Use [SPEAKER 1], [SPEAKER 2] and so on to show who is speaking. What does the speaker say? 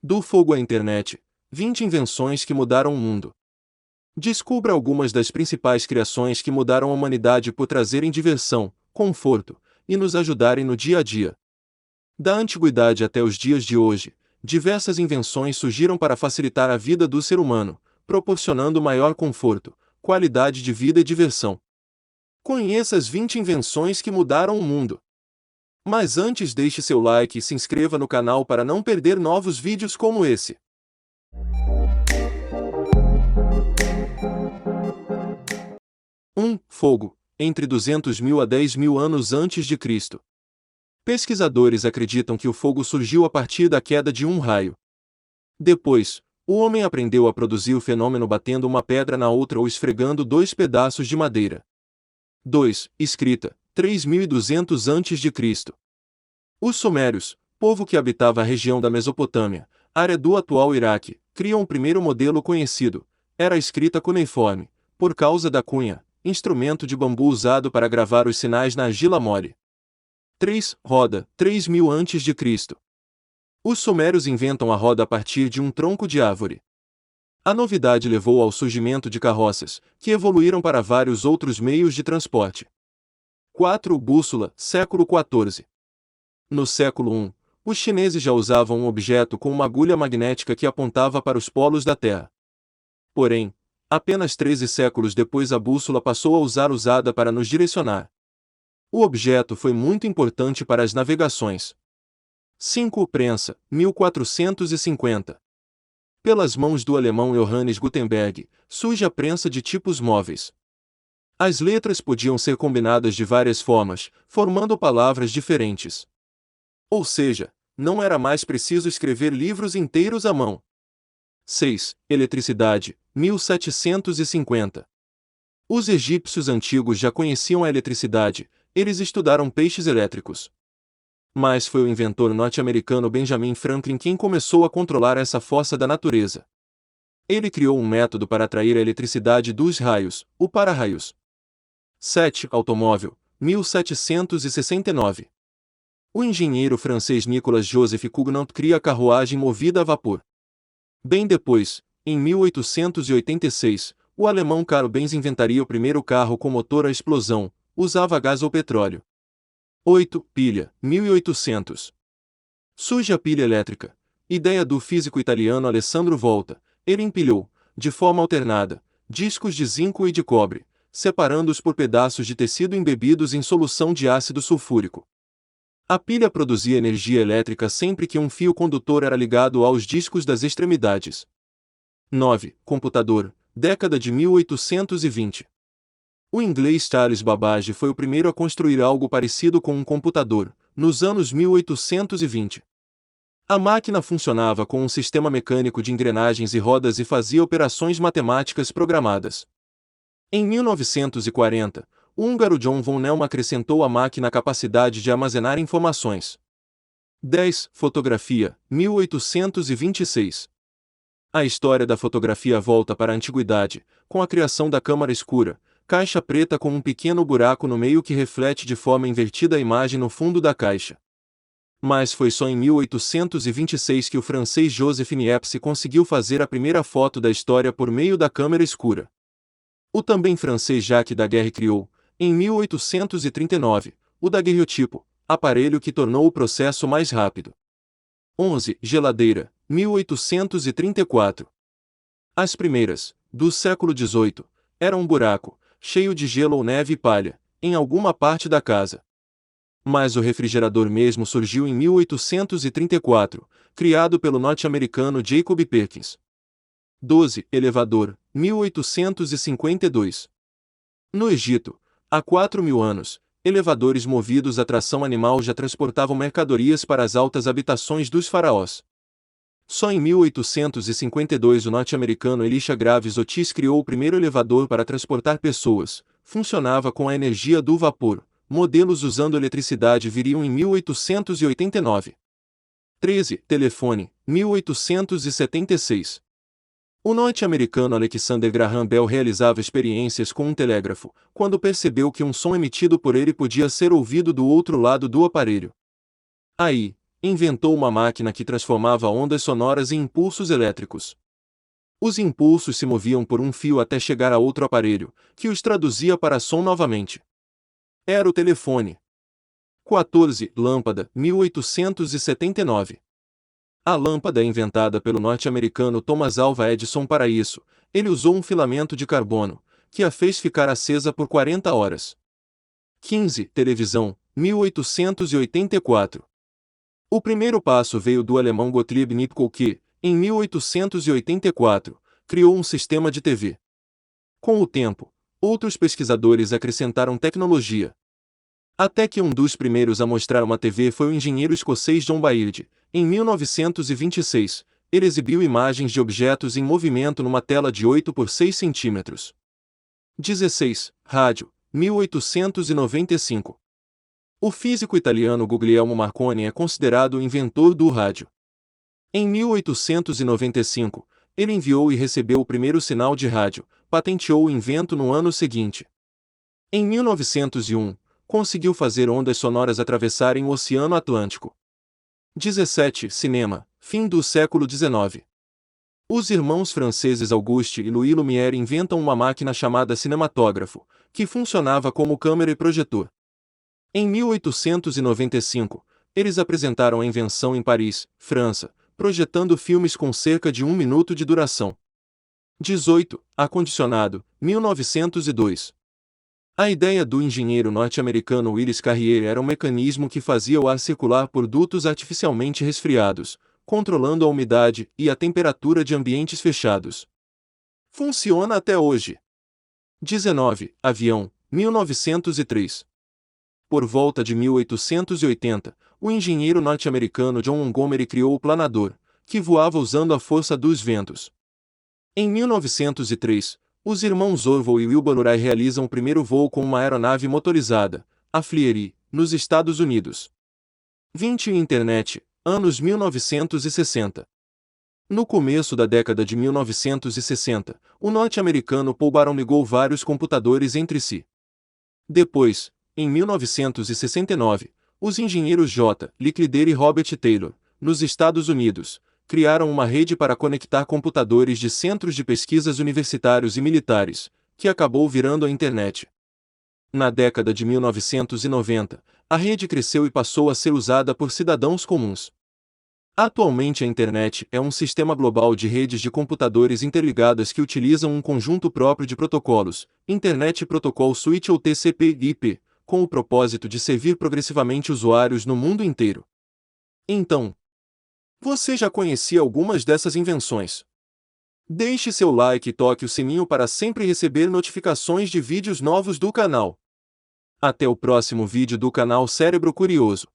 [SPEAKER 1] Do fogo à internet, 20 invenções que mudaram o mundo. Descubra algumas das principais criações que mudaram a humanidade por trazerem diversão, conforto e nos ajudarem no dia a dia. Da antiguidade até os dias de hoje, diversas invenções surgiram para facilitar a vida do ser humano, proporcionando maior conforto, qualidade de vida e diversão. Conheça as 20 invenções que mudaram o mundo. Mas antes, deixe seu like e se inscreva no canal para não perder novos vídeos como esse. 1. Fogo, entre 200.000 a 10.000 anos antes de Cristo. Pesquisadores acreditam que o fogo surgiu a partir da queda de um raio. Depois, o homem aprendeu a produzir o fenômeno batendo uma pedra na outra ou esfregando dois pedaços de madeira. 2. Escrita, 3.200 a.C. Os sumérios, povo que habitava a região da Mesopotâmia, área do atual Iraque, criam o primeiro modelo conhecido. Era a escrita cuneiforme, por causa da cunha, instrumento de bambu usado para gravar os sinais na argila mole. 3. Roda, 3.000 a.C. Os sumérios inventam a roda a partir de um tronco de árvore. A novidade levou ao surgimento de carroças, que evoluíram para vários outros meios de transporte. 4. Bússola, século XIV. No século I, os chineses já usavam um objeto com uma agulha magnética que apontava para os polos da Terra. Porém, apenas 13 séculos depois a bússola passou a usada para nos direcionar. O objeto foi muito importante para as navegações. 5. Prensa, 1450. Pelas mãos do alemão Johannes Gutenberg, surge a prensa de tipos móveis. As letras podiam ser combinadas de várias formas, formando palavras diferentes. Ou seja, não era mais preciso escrever livros inteiros à mão. 6. Eletricidade, 1750. Os egípcios antigos já conheciam a eletricidade, eles estudaram peixes elétricos. Mas foi o inventor norte-americano Benjamin Franklin quem começou a controlar essa força da natureza. Ele criou um método para atrair a eletricidade dos raios, o para-raios. 7. Automóvel, 1769. O engenheiro francês Nicolas Joseph Cugnot cria a carruagem movida a vapor. Bem depois, em 1886, o alemão Carl Benz inventaria o primeiro carro com motor a explosão, usava gás ou petróleo. 8. Pilha, 1800. Surge a pilha elétrica, ideia do físico italiano Alessandro Volta. Ele empilhou, de forma alternada, discos de zinco e de cobre, separando-os por pedaços de tecido embebidos em solução de ácido sulfúrico. A pilha produzia energia elétrica sempre que um fio condutor era ligado aos discos das extremidades. 9. Computador, década de 1820. O inglês Charles Babbage foi o primeiro a construir algo parecido com um computador, nos anos 1820. A máquina funcionava com um sistema mecânico de engrenagens e rodas e fazia operações matemáticas programadas. Em 1940, o húngaro John von Neumann acrescentou à máquina a capacidade de armazenar informações. 10. Fotografia, 1826. A história da fotografia volta para a antiguidade, com a criação da câmara escura, caixa preta com um pequeno buraco no meio que reflete de forma invertida a imagem no fundo da caixa. Mas foi só em 1826 que o francês Joseph Niepce conseguiu fazer a primeira foto da história por meio da câmera escura. O também francês Jacques Daguerre criou, em 1839, o daguerreotipo, aparelho que tornou o processo mais rápido. 11. Geladeira, 1834. As primeiras, do século XVIII, eram um buraco, cheio de gelo ou neve e palha, em alguma parte da casa. Mas o refrigerador mesmo surgiu em 1834, criado pelo norte-americano Jacob Perkins. 12. Elevador, 1852. No Egito, há 4.000 anos, elevadores movidos a tração animal já transportavam mercadorias para as altas habitações dos faraós. Só em 1852 o norte-americano Elisha Graves Otis criou o primeiro elevador para transportar pessoas. Funcionava com a energia do vapor. Modelos usando eletricidade viriam em 1889. 13. Telefone, 1876. O norte-americano Alexander Graham Bell realizava experiências com um telégrafo, quando percebeu que um som emitido por ele podia ser ouvido do outro lado do aparelho. Aí, inventou uma máquina que transformava ondas sonoras em impulsos elétricos. Os impulsos se moviam por um fio até chegar a outro aparelho, que os traduzia para som novamente. Era o telefone. 14. Lâmpada, 1879. A lâmpada é inventada pelo norte-americano Thomas Alva Edison. Para isso, ele usou um filamento de carbono, que a fez ficar acesa por 40 horas. 15. Televisão, 1884. O primeiro passo veio do alemão Gottlieb Nipkow que, em 1884, criou um sistema de TV. Com o tempo, outros pesquisadores acrescentaram tecnologia. Até que um dos primeiros a mostrar uma TV foi o engenheiro escocês John Baird. Em 1926, ele exibiu imagens de objetos em movimento numa tela de 8 por 6 centímetros. 16. Rádio, 1895. O físico italiano Guglielmo Marconi é considerado o inventor do rádio. Em 1895, ele enviou e recebeu o primeiro sinal de rádio, patenteou o invento no ano seguinte. Em 1901, conseguiu fazer ondas sonoras atravessarem o Oceano Atlântico. 17. Cinema, fim do século XIX. Os irmãos franceses Auguste e Louis Lumière inventam uma máquina chamada cinematógrafo, que funcionava como câmera e projetor. Em 1895, eles apresentaram a invenção em Paris, França, projetando filmes com cerca de 1 minuto de duração. 18. Ar-condicionado, 1902. A ideia do engenheiro norte-americano Willis Carrier era um mecanismo que fazia o ar circular por dutos artificialmente resfriados, controlando a umidade e a temperatura de ambientes fechados. Funciona até hoje. 19. Avião, 1903. Por volta de 1880, o engenheiro norte-americano John Montgomery criou o planador, que voava usando a força dos ventos. Em 1903, os irmãos Orville e Wilbur Wright realizam o primeiro voo com uma aeronave motorizada, a Fliery, nos Estados Unidos. 20. Internet, anos 1960. No começo da década de 1960, o norte-americano Paul Baron ligou vários computadores entre si. Depois, em 1969, os engenheiros J. Licklider e Robert Taylor, nos Estados Unidos, criaram uma rede para conectar computadores de centros de pesquisas universitários e militares, que acabou virando a Internet. Na década de 1990, a rede cresceu e passou a ser usada por cidadãos comuns. Atualmente a Internet é um sistema global de redes de computadores interligadas que utilizam um conjunto próprio de protocolos, Internet Protocol Suite ou TCP/IP, com o propósito de servir progressivamente usuários no mundo inteiro. Então, você já conhecia algumas dessas invenções? Deixe seu like e toque o sininho para sempre receber notificações de vídeos novos do canal. Até o próximo vídeo do canal Cérebro Curioso.